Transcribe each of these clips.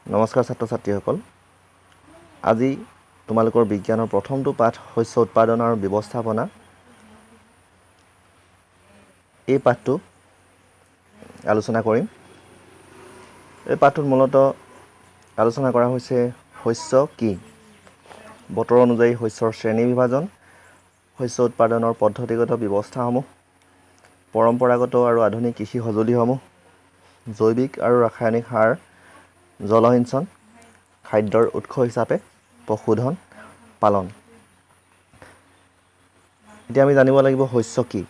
নমস্কাৰ ছাত্ৰ ছাত্ৰীসকল। আজি তোমালোকৰ বিজ্ঞানৰ প্ৰথমটো পাঠ শস্য উৎপাদন আৰু ব্যৱস্থাপনা। এই পাঠটো আলোচনা কৰিম। এই পাঠটোত মূলতঃ আলোচনা কৰা হৈছে শস্য কি, বতৰ অনুযায়ী শস্যৰ শ্ৰেণী বিভাজন, শস্য উৎপাদনৰ পদ্ধতিগত ব্যৱস্থাসমূহ, পৰম্পৰাগত আৰু আধুনিক কৃষি সঁজুলিসমূহ, জৈৱিক আৰু ৰাসায়নিক সাৰ, জলসিঞ্চন, খাদ্যৰ উৎস হিচাপে পশুধন পালন। এতিয়া আমি জানিব লাগিব শস্য কি।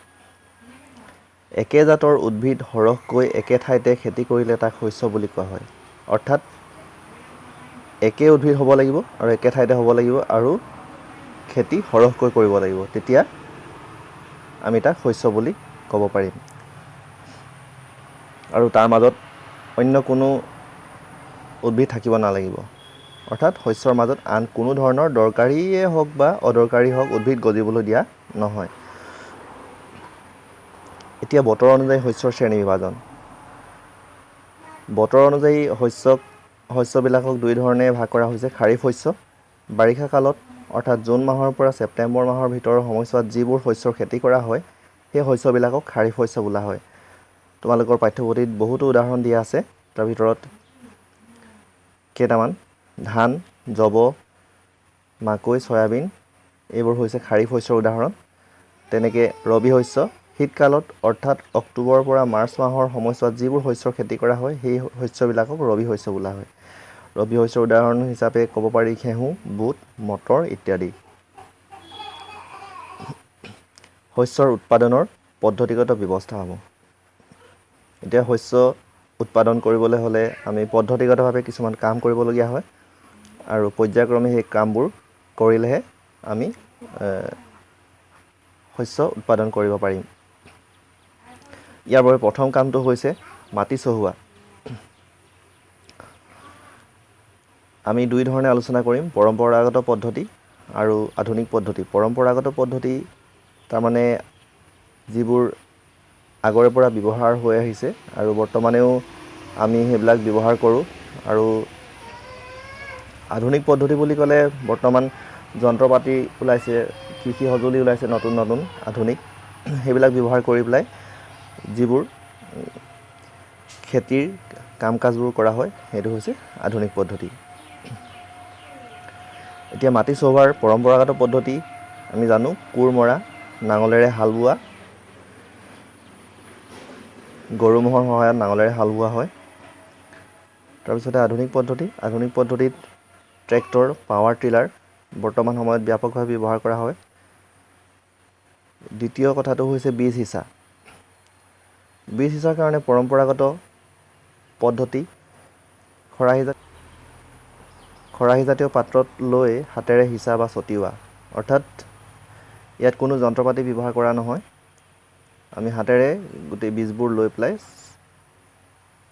একে জাতৰ উদ্ভিদ সৰহকৈ একে ঠাইতে খেতি কৰিলে তাক শস্য বুলি কোৱা হয়। অৰ্থাৎ একে উদ্ভিদ হ'ব লাগিব আৰু একে ঠাইতে হ'ব লাগিব আৰু খেতি সৰহকৈ কৰিব লাগিব, তেতিয়া আমি তাক শস্য বুলি ক'ব পাৰিম। আৰু তাৰ মাজত অন্য কোনো উদ্ভিদ থাকিব নালাগিব। অৰ্থাৎ শস্যৰ মাজত আন কোনো ধৰণৰ দৰকাৰীয়ে হওক বা অদৰকাৰী হওক উদ্ভিদ গজিবলৈ দিয়া নহয়। এতিয়া বতৰ অনুযায়ী শস্যৰ শ্ৰেণী বিভাজন। বতৰ অনুযায়ী শস্যবিলাকক দুই ধৰণে ভাগ কৰা হৈছে। খাৰিফ শস্য, বাৰিষা কালত অৰ্থাৎ জুন মাহৰ পৰা ছেপ্টেম্বৰ মাহৰ ভিতৰৰ সময়ছোৱাত যিবোৰ শস্যৰ খেতি কৰা হয়, সেই শস্যবিলাকক খাৰিফ শস্য বোলা হয়। তোমালোকৰ পাঠ্যপুথিত বহুতো উদাহৰণ দিয়া আছে, তাৰ ভিতৰত কেইটামান: ধান, জৱ, মাকৈ, চয়াবিন এইবোৰ হৈছে খাৰিফ শস্যৰ উদাহৰণ। তেনেকৈ ৰবি শস্য, শীতকালত অৰ্থাৎ অক্টোবৰৰ পৰা মাৰ্চ মাহৰ সময়ছোৱাত যিবোৰ শস্যৰ খেতি কৰা হয়, সেই শস্যবিলাকক ৰবি শস্য বোলা হয়। ৰবি শস্যৰ উদাহৰণ হিচাপে ক'ব পাৰি ঘেঁহু, বুট, মটৰ ইত্যাদি। শস্যৰ উৎপাদনৰ পদ্ধতিগত ব্যৱস্থাসমূহ। এতিয়া শস্য উৎপাদন কৰিবলৈ হ'লে আমি পদ্ধতিগতভাৱে কিছুমান কাম কৰিবলগীয়া হয় আৰু পৰ্যায়ক্ৰমে সেই কামবোৰ কৰিলেহে আমি শস্য উৎপাদন কৰিব পাৰিম। ইয়াৰ বাবে প্ৰথম কামটো হৈছে মাটি চহোৱা। আমি দুই ধৰণে আলোচনা কৰিম: পৰম্পৰাগত পদ্ধতি আৰু আধুনিক পদ্ধতি। পৰম্পৰাগত পদ্ধতি তাৰমানে যিবোৰ আগৰে পৰা ব্যৱহাৰ হৈ আহিছে আৰু বৰ্তমানেও আমি সেইবিলাক ব্যৱহাৰ কৰোঁ। আৰু আধুনিক পদ্ধতি বুলি ক'লে বৰ্তমান যন্ত্ৰ পাতি ওলাইছে, কৃষি সঁজুলি ওলাইছে নতুন নতুন আধুনিক, সেইবিলাক ব্যৱহাৰ কৰি পেলাই যিবোৰ খেতিৰ কাম কাজবোৰ কৰা হয়, সেইটো হৈছে আধুনিক পদ্ধতি। এতিয়া মাটি চহোৱাৰ পৰম্পৰাগত পদ্ধতি আমি জানো: কোৰ মৰা, নাঙলেৰে হাল বোৱা, গৰু ম'হৰ সহায়ত নাঙলেৰে হাল বোৱা হয়। তাৰপিছতে আধুনিক পদ্ধতিত ট্ৰেক্টৰ, পাৱাৰ টিলাৰ বৰ্তমান সময়ত ব্যাপকভাৱে ব্যৱহাৰ কৰা হয়। দ্বিতীয় কথাটো হৈছে বীজ সিঁচা। বীজ সিঁচাৰ কাৰণে পৰম্পৰাগত পদ্ধতি খৰাহীজাতীয় পাত্ৰত লৈ হাতেৰে সিঁচা বা ছটিওৱা। অৰ্থাৎ ইয়াত কোনো যন্ত্ৰ পাতি ব্যৱহাৰ কৰা নহয়, আমি হাতেৰে গোটেই বীজবোৰ লৈ পেলাই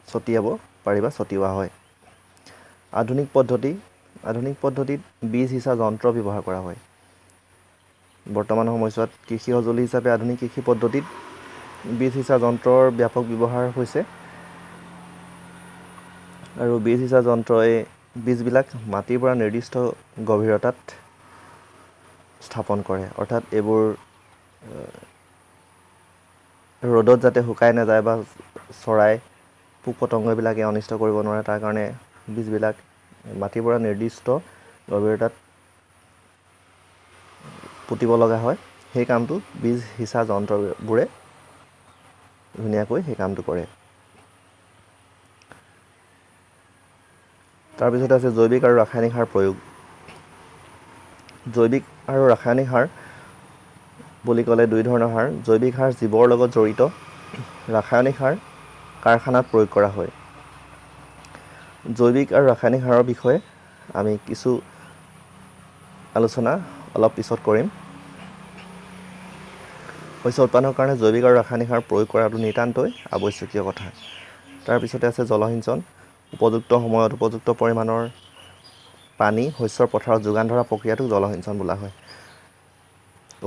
ছটিয়াব পাৰি বা ছটিওৱা হয়। আধুনিক পদ্ধতিত বীজ সিঁচা যন্ত্ৰ ব্যৱহাৰ কৰা হয়। বৰ্তমান সময়ছোৱাত কৃষি সঁজুলি হিচাপে আধুনিক কৃষি পদ্ধতিত বীজ সিঁচা যন্ত্ৰৰ ব্যাপক ব্যৱহাৰ হৈছে। আৰু বীজ সিঁচা যন্ত্ৰই বীজবিলাক মাটিৰ পৰা নিৰ্দিষ্ট গভীৰতাত স্থাপন কৰে। অৰ্থাৎ এইবোৰ ৰ'দত যাতে শুকাই নাযায় বা চৰাই, পোক পতংগ এইবিলাকে অনিষ্ট কৰিব নোৱাৰে, তাৰ কাৰণে বীজবিলাক মাটিৰ পৰা নিৰ্দিষ্ট গভীৰতাত পুতিব লগা হয়। সেই কামটো বীজ সিঁচা যন্ত্ৰবোৰে ধুনীয়াকৈ সেই কামটো কৰে। তাৰপিছতে আছে জৈৱিক আৰু ৰাসায়নিক সাৰ প্ৰয়োগ। জৈৱিক আৰু ৰাসায়নিক সাৰ বুলি ক'লে দুই ধৰণৰ সাৰ: জৈৱিক সাৰ জীৱৰ লগত জড়িত, ৰাসায়নিক সাৰ কাৰখানাত প্ৰয়োগ কৰা হয়। জৈৱিক আৰু ৰাসায়নিক সাৰৰ বিষয়ে আমি কিছু আলোচনা অলপ পিছত কৰিম। শস্য উৎপাদনৰ কাৰণে জৈৱিক আৰু ৰাসায়নিক সাৰ প্ৰয়োগ কৰাটো নিতান্তই আৱশ্যকীয় কথা। তাৰপিছতে আছে জলসিঞ্চন। উপযুক্ত সময়ত উপযুক্ত পৰিমাণৰ পানী শস্যৰ পথাৰত যোগান ধৰা প্ৰক্ৰিয়াটোক জলসিঞ্চন বোলা হয়।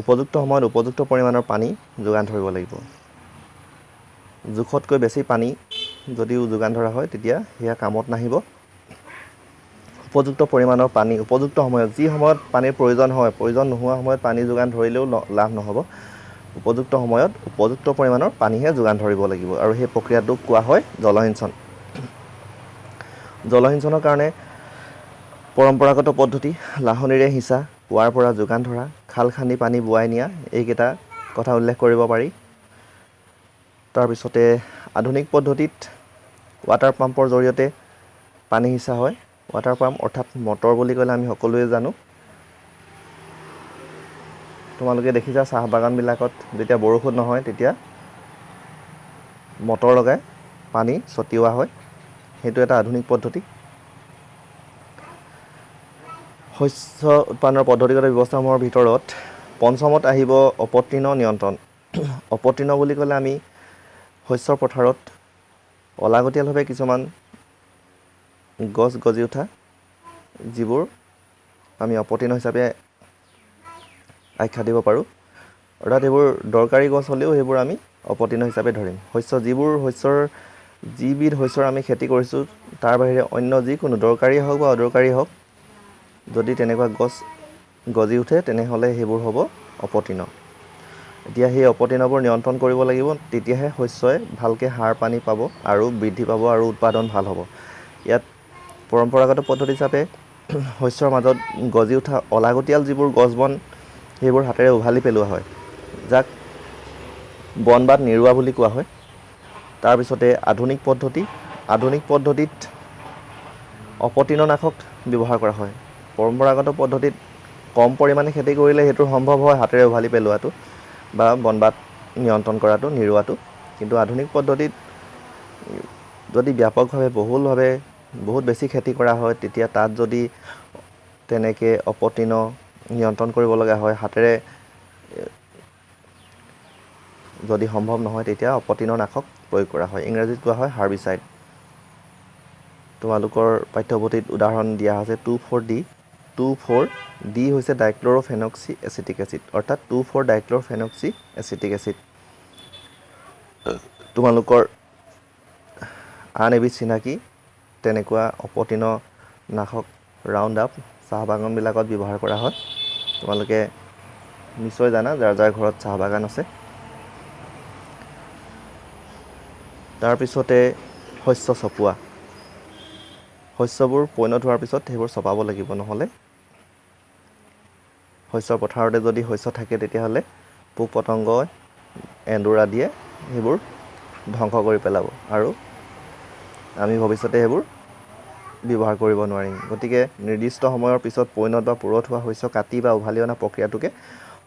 উপযুক্ত সময়ত উপযুক্ত পৰিমাণৰ পানী যোগান ধৰিব লাগিব। জোখতকৈ বেছি পানী যদিও যোগান ধৰা হয়, তেতিয়া সেয়া কামত নাহিব। উপযুক্ত পৰিমাণৰ পানী উপযুক্ত সময়ত যি সময়ত পানীৰ প্ৰয়োজন হয় প্ৰয়োজন নোহোৱা সময়ত পানী যোগান ধৰিলেও লাভ নহ'ব উপযুক্ত সময়ত উপযুক্ত পৰিমাণৰ পানীহে যোগান ধৰিব লাগিব আৰু সেই প্ৰক্ৰিয়াটোক কোৱা হয় জলসিঞ্চন জলসিঞ্চনৰ কাৰণে পৰম্পৰাগত পদ্ধতি লাহনিৰে সিঁচা কুঁৱাৰ পৰা যোগান ধৰা খাল খান্দি পানী বোৱাই নিয়া এইকেইটা কথা উল্লেখ কৰিব পাৰি তাৰপিছতে আধুনিক পদ্ধতিত ৱাটাৰ পাম্পৰ জৰিয়তে পানী সিঁচা হয় ৱাটাৰ পাম্প অৰ্থাৎ মটৰ বুলি ক'লে আমি সকলোৱে জানো তোমালোকে দেখিছা চাহ বাগানবিলাকত যেতিয়া বৰষুণ নহয় তেতিয়া মটৰ লগাই পানী ছটিওৱা হয় সেইটো এটা আধুনিক পদ্ধতি শস্য উৎপাদনৰ পদ্ধতিগত ব্যৱস্থাসমূহৰ ভিতৰত পঞ্চমত আহিব অপতৃণ নিয়ন্ত্ৰণ অপতৃণ বুলি ক'লে আমি শস্যৰ পথাৰত অলাগতিয়ালভাৱে কিছুমান গছ গজি উঠা যিবোৰ আমি অপতৃণ হিচাপে আখ্যা দিব পাৰোঁ অৰ্থাৎ এইবোৰ দৰকাৰী গছ হ'লেও সেইবোৰ আমি অপতৃণ হিচাপে ধৰিম যিবিধ শস্যৰ আমি খেতি কৰিছোঁ তাৰ বাহিৰে অন্য যিকোনো দৰকাৰী হওক বা অদৰকাৰী হওক যদি তেনেকুৱা গছ গজি উঠে তেনেহ'লে সেইবোৰ হ'ব অপতৃণ এতিয়া সেই অপতৃণবোৰ নিয়ন্ত্ৰণ কৰিব লাগিব তেতিয়াহে শস্যই ভালকৈ সাৰ পানী পাব আৰু বৃদ্ধি পাব আৰু উৎপাদন ভাল হ'ব ইয়াত পৰম্পৰাগত পদ্ধতি হিচাপে শস্যৰ মাজত গজি উঠা অলাগতিয়াল যিবোৰ গছ বন সেইবোৰ হাতেৰে উভালি পেলোৱা হয় যাক বনবাদ নিৰুৱা বুলি কোৱা হয় তাৰপিছতে আধুনিক পদ্ধতিত অপতৃণনাশক ব্যৱহাৰ কৰা হয় পৰম্পৰাগত পদ্ধতিত কম পৰিমাণে খেতি কৰিলে সেইটো সম্ভৱ হয় হাতেৰে উভালি পেলোৱাটো বা বনবাদ নিয়ন্ত্ৰণ কৰাটো নিৰুৱাটো কিন্তু আধুনিক পদ্ধতিত যদি ব্যাপকভাৱে বহুলভাৱে বহুত বেছি খেতি কৰা হয় তেতিয়া তাত যদি তেনেকৈ অপতৃণ নিয়ন্ত্ৰণ কৰিব লগা হয় হাতেৰে যদি সম্ভৱ নহয় তেতিয়া অপতৃণনাশক প্ৰয়োগ কৰা হয় ইংৰাজীত কোৱা হয় হাৰ্বিচাইড তোমালোকৰ পাঠ্যপুথিত উদাহৰণ দিয়া হৈছে 2,4-D 2,4-D হৈছে ডাইক্লৰ'ফেনক্সি এচিটিক এচিড অৰ্থাৎ 2,4-ডাইক্লৰ'ফেনক্সি এচিটিক এচিড তোমালোকৰ আন এবিধ চিনাকি তেনেকুৱা অপতৃণনাশক ৰাউণ্ড আপ চাহ বাগানবিলাকত ব্যৱহাৰ কৰা হয় তোমালোকে নিশ্চয় জানা যাৰ যাৰ ঘৰত চাহ বাগান আছে তাৰপিছতে শস্য চপোৱা শস্যবোৰ পৈণত হোৱাৰ পিছত সেইবোৰ চপাব লাগিব নহ'লে শস্যৰ পথাৰতে যদি শস্য থাকে তেতিয়াহ'লে পোক পতংগই এন্দুৰ আদিয়ে সেইবোৰ ধ্বংস কৰি পেলাব আৰু আমি ভৱিষ্যতে সেইবোৰ ব্যৱহাৰ কৰিব নোৱাৰিম গতিকে নিৰ্দিষ্ট সময়ৰ পিছত পৈণত বা পুৰঠ হোৱা শস্য কাটি বা উভালি অনা প্ৰক্ৰিয়াটোকে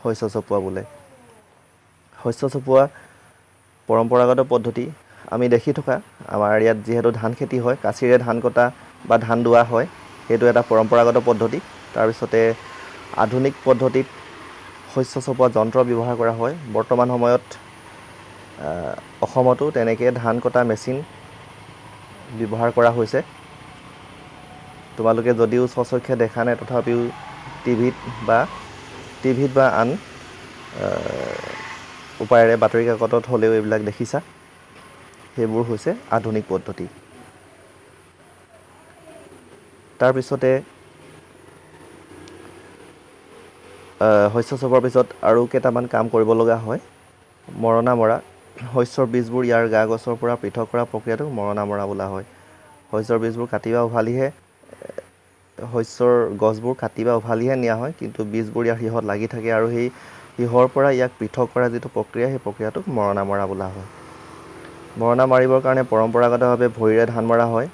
শস্য চপোৱা বোলে শস্য চপোৱা পৰম্পৰাগত পদ্ধতি আমি দেখি থকা আমাৰ ইয়াত যিহেতু ধান খেতি হয় কাঁচিৰে ধান কটা বা ধান দোৱা হয় সেইটো এটা পৰম্পৰাগত পদ্ধতি তাৰপিছতে আধুনিক পদ্ধতিত শস্য চপোৱা যন্ত্ৰ ব্যৱহাৰ কৰা হয় বৰ্তমান সময়ত অসমতো তেনেকৈ ধান কটা মেচিন ব্যৱহাৰ কৰা হৈছে তোমালোকে যদিও স্বচক্ষে দেখা নাই তথাপিও টিভিত বা আন উপায়েৰে বাতৰি কাকতত হ'লেও এইবিলাক দেখিছা সেইবোৰ হৈছে আধুনিক পদ্ধতি তাৰপিছতে শস্য চপোৱাৰ পিছত আৰু কেইটামান কাম কৰিব লগা হয় মৰণা মৰা শস্যৰ বীজবোৰ ইয়াৰ গা গছৰ পৰা পৃথক কৰা প্ৰক্ৰিয়াটোক মৰণা মৰা বোলা হয় শস্যৰ বীজবোৰ কাটি বা উভালিহে শস্যৰ গছবোৰ কাটি বা উভালিহে নিয়া হয় কিন্তু বীজবোৰ ইয়াৰ শিহত লাগি থাকে আৰু সেই শিহৰ পৰা ইয়াক পৃথক কৰা যিটো প্ৰক্ৰিয়া সেই প্ৰক্ৰিয়াটোক মৰণা মৰা বোলা হয় মৰণা মাৰিবৰ কাৰণে পৰম্পৰাগতভাৱে ভৰিৰে ধান মৰা হয়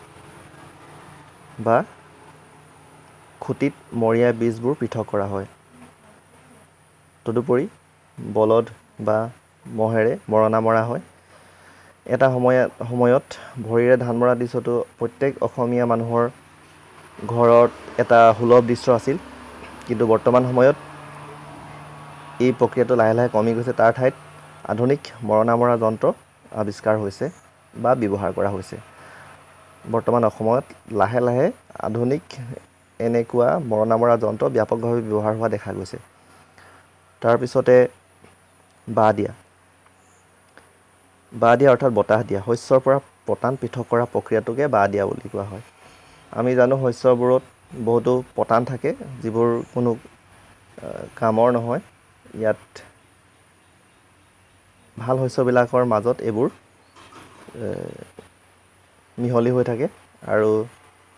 বা খুঁটিত মৰিয়াই বীজবোৰ পৃথক কৰা হয় তদুপৰি বলদ বা মহেৰে মৰণা মৰা হয় এটা সময়ত ভৰিৰে ধান মৰা দৃশ্যটো প্ৰত্যেক অসমীয়া মানুহৰ ঘৰত এটা সুলভ দৃশ্য আছিল কিন্তু বৰ্তমান সময়ত এই প্ৰক্ৰিয়াটো লাহে লাহে কমি গৈছে তাৰ ঠাইত আধুনিক মৰণা মৰা যন্ত্ৰ আৱিষ্কাৰ হৈছে বা ব্যৱহাৰ কৰা হৈছে বৰ্তমান অসমত লাহে লাহে আধুনিক এনেকুৱা মৰণা মৰা যন্ত্ৰ ব্যাপকভাৱে ব্যৱহাৰ হোৱা দেখা গৈছে তাৰপিছতে বাঁহ দিয়া অৰ্থাৎ বতাহ দিয়া শস্যৰ পৰা পতান পৃথক কৰা প্ৰক্ৰিয়াটোকে বাঁহ দিয়া বুলি কোৱা হয় আমি জানো শস্যবোৰত বহুতো পতান থাকে যিবোৰ কোনো কামৰ নহয়। ইয়াত ভাল শস্যবিলাকৰ মাজত এইবোৰ মিহলি হৈ থাকে আৰু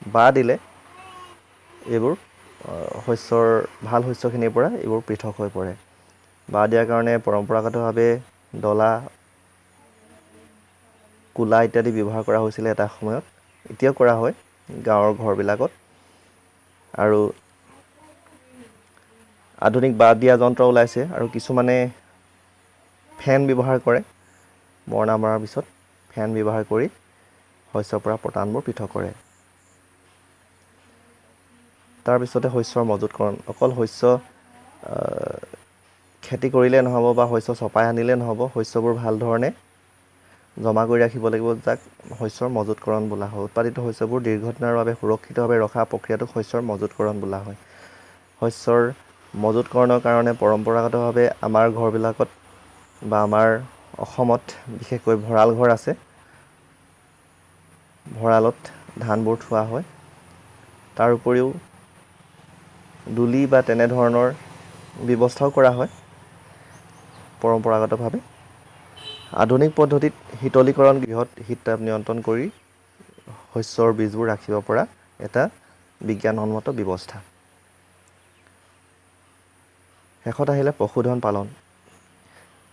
বাঁহ দিলে এইবোৰ শস্যৰ ভাল শস্যখিনিৰ পৰা এইবোৰ পৃথক হৈ পৰে। বাঁহ দিয়াৰ কাৰণে পৰম্পৰাগতভাৱে ডলা, কুলা ইত্যাদি ব্যৱহাৰ কৰা হৈছিলে এটা সময়ত, এতিয়াও কৰা হয় গাঁৱৰ ঘৰবিলাকত। আৰু আধুনিক বাঁহ দিয়া যন্ত্ৰ ওলাইছে আৰু কিছুমানে ফেন ব্যৱহাৰ কৰে। মৰণা মৰাৰ পিছত ফেন ব্যৱহাৰ কৰি শস্যৰ পৰা পতানবোৰ পৃথক কৰে। তাৰপিছতে শস্যৰ মজুতকৰণ। অকল শস্য খেতি কৰিলে নহ'ব বা শস্য চপাই আনিলে নহ'ব, শস্যবোৰ ভাল ধৰণে জমা কৰি ৰাখিব লাগিব, যাক শস্যৰ মজুতকৰণ বোলা হয়। উৎপাদিত শস্যবোৰ দীৰ্ঘদিনৰ বাবে সুৰক্ষিতভাৱে ৰখা প্ৰক্ৰিয়াটোক শস্যৰ মজুতকৰণ বোলা হয়। শস্যৰ মজুতকৰণৰ কাৰণে পৰম্পৰাগতভাৱে আমাৰ ঘৰবিলাকত বা আমাৰ অসমত বিশেষকৈ ভঁৰাল ঘৰ আছে। ভঁৰালত ধানবোৰ থোৱা হয়। তাৰ উপৰিও দুলি বা তেনেধৰণৰ ব্যৱস্থাও কৰা হয় পৰম্পৰাগতভাৱে। আধুনিক পদ্ধতিত শীতলীকৰণ গৃহত শীত-তাপ নিয়ন্ত্ৰণ কৰি শস্যৰ বীজবোৰ ৰাখিব পৰা এটা বিজ্ঞানসন্মত ব্যৱস্থা। শেষত আহিলে পশুধন পালন।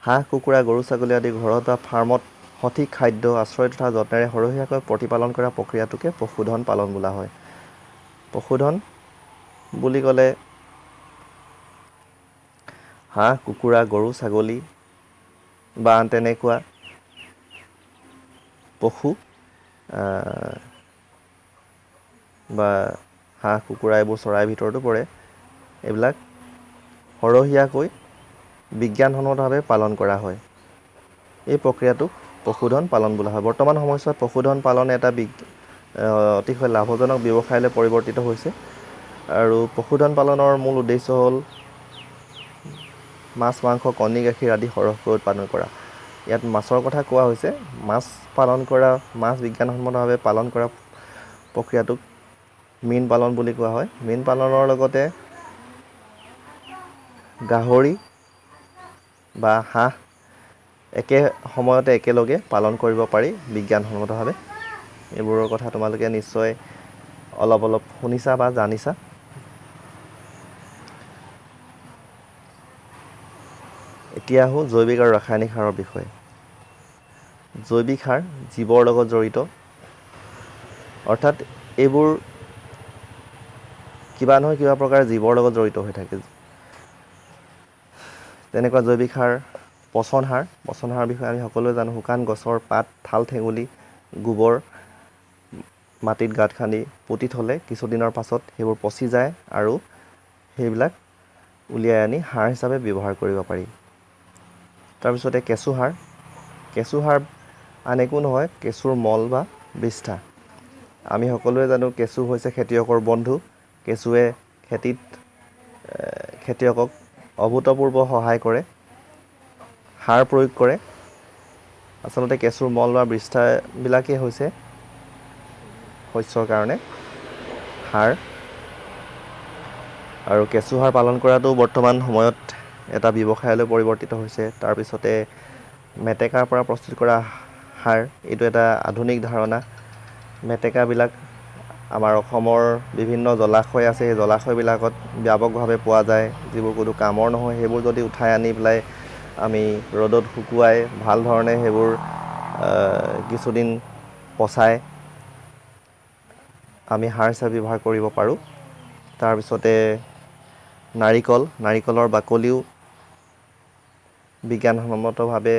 হাঁহ, কুকুৰা, গৰু, ছাগলী আদি ঘৰত বা ফাৰ্মত সঠিক খাদ্য, আশ্ৰয় তথা যত্নেৰে সৰহীয়াকৈ প্ৰতিপালন কৰা প্ৰক্ৰিয়াটোকে পশুধন পালন বোলা হয়। পশুধন বুলি ক'লে হাঁহ, কুকুৰা, গৰু, ছাগলী বা আন তেনেকুৱা পশু বা হাঁহ, কুকুৰা এইবোৰ চৰাইৰ ভিতৰতো পৰে। এইবিলাক সৰহীয়াকৈ বিজ্ঞানসন্মতভাৱে পালন কৰা হয়। এই প্ৰক্ৰিয়াটোক পশুধন পালন বোলা হয়। বৰ্তমান সময়ছোৱাত পশুধন পালন এটা অতিশয় লাভজনক ব্যৱসায়লৈ পৰিৱৰ্তিত হৈছে। আৰু পশুধন পালনৰ মূল উদ্দেশ্য হ'ল মাছ, মাংস, কণী, গাখীৰ আদি সৰহকৈ উৎপাদন কৰা। ইয়াত মাছৰ কথা কোৱা হৈছে। মাছ বিজ্ঞানসন্মতভাৱে পালন কৰা প্ৰক্ৰিয়াটোক মীন পালন বুলি কোৱা হয়। মীন পালনৰ লগতে গাহৰি বা হাঁহ একে সময়তে একেলগে পালন কৰিব পাৰি বিজ্ঞানসন্মতভাৱে। এইবোৰৰ কথা তোমালোকে নিশ্চয় অলপ শুনিছা বা জানিছা। এতিয়া আহোঁ জৈৱিক আৰু ৰাসায়নিক সাৰৰ বিষয়ে। জৈৱিক সাৰ জীৱৰ লগত জড়িত, অৰ্থাৎ এইবোৰ কিবা নহয় কিবা প্ৰকাৰে জীৱৰ লগত জড়িত হৈ থাকে। তেনেকুৱা জৈৱিক সাৰ পচন সাৰ। পচন সাৰৰ বিষয়ে আমি সকলোৱে জানো। শুকান গছৰ পাত, ঠাল ঠেঙুলি, গোবৰ মাটিত গাঁত খান্দি পুতি থ'লে কিছুদিনৰ পাছত সেইবোৰ পচি যায় আৰু সেইবিলাক উলিয়াই আনি সাৰ হিচাপে ব্যৱহাৰ কৰিব পাৰি। তাৰপিছতে কেঁচু সাৰ। কেঁচু সাৰ আন একো নহয়, কেঁচুৰ মল বা বিষ্ঠা। আমি সকলোৱে জানো কেঁচু হৈছে খেতিয়কৰ বন্ধু। কেঁচুৱে খেতিয়কক অভূতপূৰ্ব সহায় কৰে, সাৰ প্ৰয়োগ কৰে। আচলতে কেঁচুৰ মল বা বিষ্ঠাবিলাকেই হৈছে শস্যৰ কাৰণে সাৰ। আৰু কেঁচু সাৰ পালন কৰাটো বৰ্তমান সময়ত এটা ব্যৱসায়লৈ পৰিৱৰ্তিত হৈছে। তাৰপিছতে মেটেকাৰ পৰা প্ৰস্তুত কৰা সাৰ, এইটো এটা আধুনিক ধাৰণা। মেটেকাবিলাক আমাৰ অসমৰ বিভিন্ন জলাশয় আছে। সেই জলাশয়বিলাকত ব্যাপকভাৱে পোৱা যায়। যিবোৰ কোনো কামৰ নহয়, সেইবোৰ যদি উঠাই আনি পেলাই আমি ৰ'দত শুকুৱাই ভাল ধৰণে সেইবোৰ কিছুদিন পচাই আমি সাৰ হিচাপে ব্যৱহাৰ কৰিব পাৰোঁ। তাৰপিছতে নাৰিকলৰ বাকলিও বিজ্ঞানসন্মতভাৱে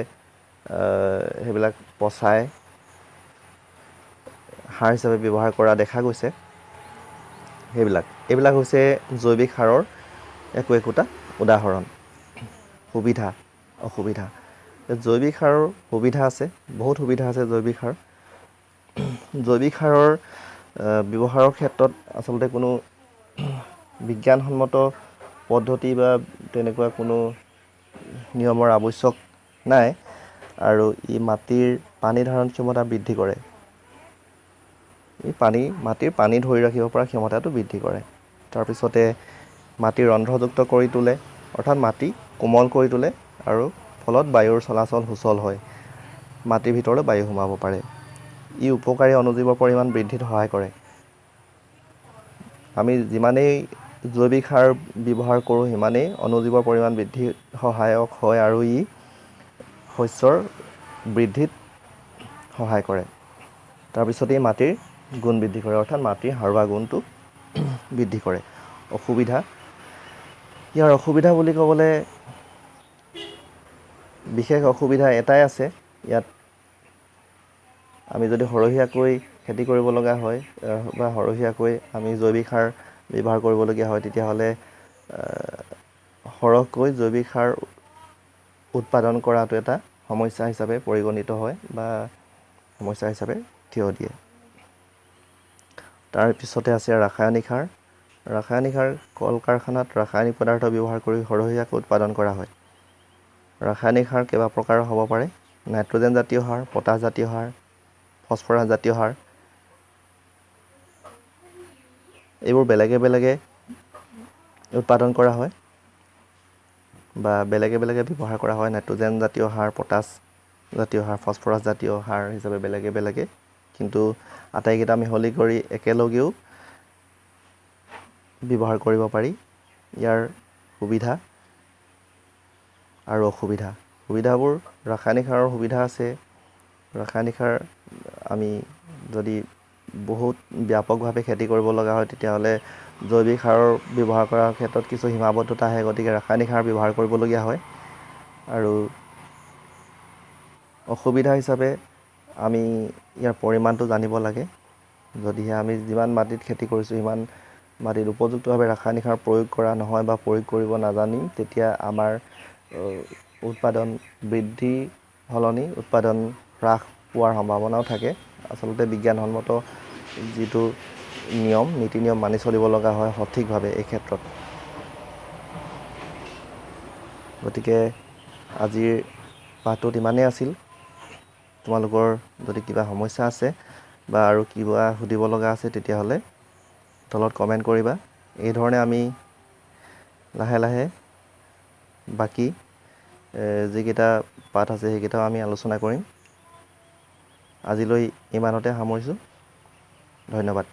সেইবিলাক পচাই সাৰ হিচাপে ব্যৱহাৰ কৰা দেখা গৈছে। এইবিলাক হৈছে জৈৱিক সাৰৰ একোটা উদাহৰণ। সুবিধা অসুবিধা। জৈৱিক সাৰৰ সুবিধা আছে, বহুত সুবিধা আছে জৈৱিক সাৰ। জৈৱিক সাৰৰ ব্যৱহাৰৰ ক্ষেত্ৰত আচলতে কোনো বিজ্ঞানসন্মত পদ্ধতি বা তেনেকুৱা কোনো নিয়মৰ আৱশ্যক নাই। আৰু ই মাটিৰ পানী ধাৰণ ক্ষমতা বৃদ্ধি কৰে। মাটিৰ পানী ধৰি ৰাখিব পৰা ক্ষমতাটো বৃদ্ধি কৰে। তাৰপিছতে মাটি ৰন্ধ্ৰযুক্ত কৰি তোলে, অৰ্থাৎ মাটি কোমল কৰি তোলে আৰু ফলত বায়ুৰ চলাচল সুচল হয়। মাটিৰ ভিতৰলৈ বায়ু সোমাব পাৰে। ই উপকাৰী অণুজীৱৰ পৰিমাণ বৃদ্ধিত সহায় কৰে। আমি যিমানেই জৈৱিক সাৰ ব্যৱহাৰ কৰোঁ সিমানেই অণুজীৱৰ পৰিমাণ বৃদ্ধিত সহায়ক হয় আৰু ই শস্যৰ বৃদ্ধিত সহায় কৰে। তাৰপিছতে ই মাটিৰ গুণ বৃদ্ধি কৰে, অৰ্থাৎ মাটিৰ সাৰুৱা গুণটো বৃদ্ধি কৰে। অসুবিধা, ইয়াৰ অসুবিধা বুলি ক'বলৈ বিশেষ অসুবিধা এটাই আছে। ইয়াত আমি যদি সৰহীয়াকৈ খেতি কৰিব লগা হয় বা সৰহীয়াকৈ আমি জৈৱিক সাৰ ব্যৱহাৰ কৰিবলগীয়া হয়, তেতিয়াহ'লে সৰহকৈ জৈৱিক সাৰ উৎপাদন কৰাটো এটা সমস্যা হিচাপে পৰিগণিত হয় বা সমস্যা হিচাপে থিয় দিয়ে। তাৰপিছতে আছে ৰাসায়নিক সাৰ। ৰাসায়নিক সাৰ কল কাৰখানাত ৰাসায়নিক পদাৰ্থ ব্যৱহাৰ কৰি সৰহীয়াকৈ উৎপাদন কৰা হয়। ৰাসায়নিক সাৰ কেইবা প্ৰকাৰৰ হ'ব পাৰে। নাইট্ৰজেন জাতীয় সাৰ, পটাছ জাতীয় সাৰ, ফছফৰাছ জাতীয় সাৰ। এইবোৰ বেলেগে বেলেগে উৎপাদন কৰা হয় বা বেলেগে বেলেগে ব্যৱহাৰ কৰা হয়। নাইট্ৰজেন জাতীয় সাৰ, পটাছ জাতীয় সাৰ, ফছফৰাছ জাতীয় সাৰ হিচাপে বেলেগে বেলেগে, কিন্তু আটাইকেইটা মিহলি কৰি একেলগেও ব্যৱহাৰ কৰিব পাৰি। ইয়াৰ সুবিধা আৰু অসুবিধা। সুবিধাবোৰ, ৰাসায়নিক সাৰৰ সুবিধা আছে। ৰাসায়নিক সাৰ আমি যদি বহুত ব্যাপকভাৱে খেতি কৰিব লগা হয়, তেতিয়াহ'লে জৈৱিক সাৰৰ ব্যৱহাৰ কৰাৰ ক্ষেত্ৰত কিছু সীমাবদ্ধতা আহে, গতিকে ৰাসায়নিক সাৰ ব্যৱহাৰ কৰিবলগীয়া হয়। আৰু অসুবিধা হিচাপে আমি ইয়াৰ পৰিমাণটো জানিব লাগে। যদিহে আমি যিমান মাটিত খেতি কৰিছোঁ সিমান মাটিত উপযুক্তভাৱে ৰাসায়নিক সাৰ প্ৰয়োগ কৰা নহয় বা প্ৰয়োগ কৰিব নাজানিম, তেতিয়া আমাৰ উৎপাদন বৃদ্ধি সলনি উৎপাদন হ্ৰাস পোৱাৰ সম্ভাৱনাও থাকে। আচলতে বিজ্ঞানসন্মত যিটো নিয়ম, নীতি নিয়ম মানি চলিব লগা হয় সঠিকভাৱে এই ক্ষেত্ৰত। গতিকে আজিৰ পাঠটোত ইমানেই আছিল। তোমালোকৰ যদি কিবা সমস্যা আছে বা আৰু কিবা সুধিব লগা আছে, তেতিয়াহ'লে তলত কমেণ্ট কৰিবা। এই ধৰণে আমি লাহে লাহে বাকী যিকেইটা পাঠ আছে সেইকেইটাও আমি আলোচনা কৰিম। আজিলৈ ইমানতে সামৰিছোঁ। ধন্যবাদ।